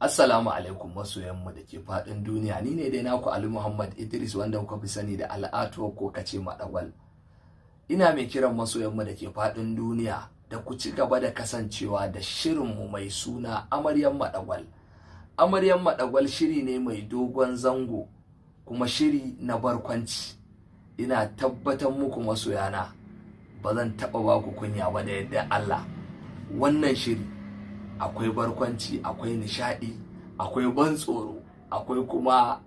Assalamu alaikum masoyanmu da ke faɗin duniya, ni ne dai naku Ali Muhammad Idris wanda kuka fi sani da al'atuwa ko kace madagwal. Ina mai kiran masoyanmu da ke faɗin duniya da ku ci gaba da kasancewa da shirinmu mai suna Amaryan Madagwal. Amaryan Madagwal shiri ne mai dogon zango kuma shiri na barkwanci. Ina tabbatar muku masoyana ba zan taɓa ba ku kunya ba da yadda Allah. Wannan shiri akwai barkwanci, akwai nishadi, akwai ban tsoro, akwai kuma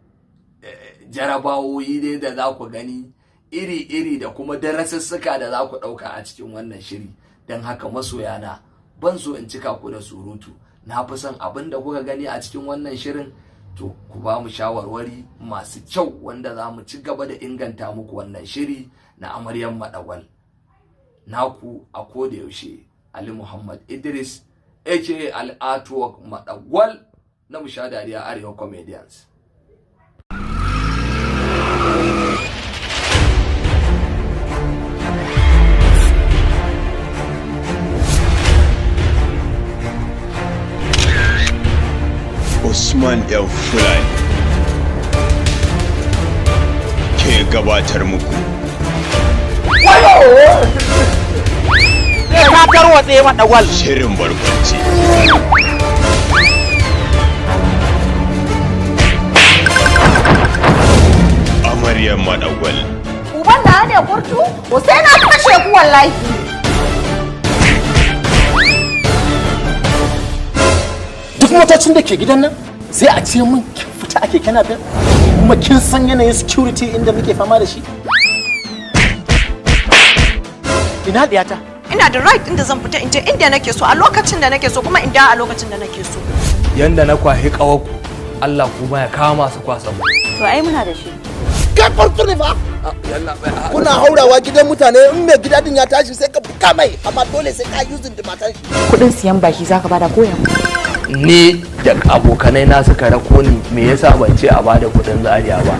jarabawoyi dai da za ku gani iri-iri da kuma darasussuka da za ku ɗauka a cikin wannan shiri. Don haka masoyana ban so in cika ku da surutu, na fi son abin da kuka gani a cikin wannan shirin to ku ba mu shawarwari masu kyau wanda za mu ci gaba da inganta muku wannan shiri na Amaryan Madagwal. Naku a koda yaushe Ali Muhammad Idris aka al'atuwa Madagwal na Musha Dariya Arewa Comedians. Usman yan Fulani ke gabatar muku. Na tarwatse Madagwal. Shirin barkwanci. Amaryan Madagwal. Uban da ne kurtu? Ko sai na kashe ku wallahi. Duk motocin da ke gidan nan sai a ce mun kin fita ake kana bin kuma kin san yanayin security inda muke fama da shi. Ina diyata? Ina da right inda zan fita in je inda nake so a lokacin da nake so kuma in da a lokacin da nake so. Yanda na kwahi kawaku Allah kuma ya kama su kwasa mu. To ai muna da shi. Kai kurtu ne fa? Kuna haurawa gidan mutane in mai gida din ya tashi sai ka buka mai amma dole sai ka using da matan shi. Kudin siyan baki zaka bada koyan. Ni da abokanai na suka rako ni me yasa ban ce a bada kudin zariya ba.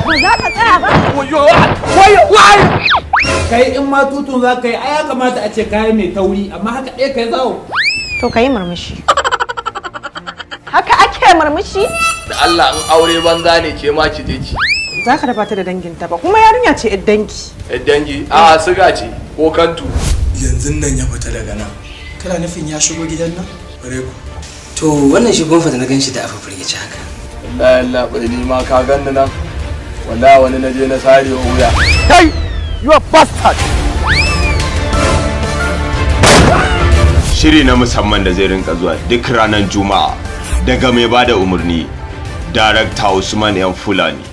Ba za ka tsaya ba. Wayo kai in ma tutun za ka yi ai ya kamata a ce kayi mai tauri amma haka ɗaya kai zawo. To ka yi murmushi. Haka ake murmushi? Da Allah in aure banza ne ke ma ki je ki. Za ka raba ta da danginta ba kuma yarinya ce yar dangi. Yar dangi a siga ce ko kantu. Yanzu nan ya fita daga nan. Kana nufin ya shigo gidan nan? Bare ku. To wannan shigon fa da na ganshi da afa firgici haka. wallahi Allah bai ni ma ka ganni nan wallahi wani naje na sare wuya. Kai, you are bastard. Shiri na musamman da zai rinka zuwa duk ranar Juma'a daga mai bada umarni Darakta Usman yan Fulani.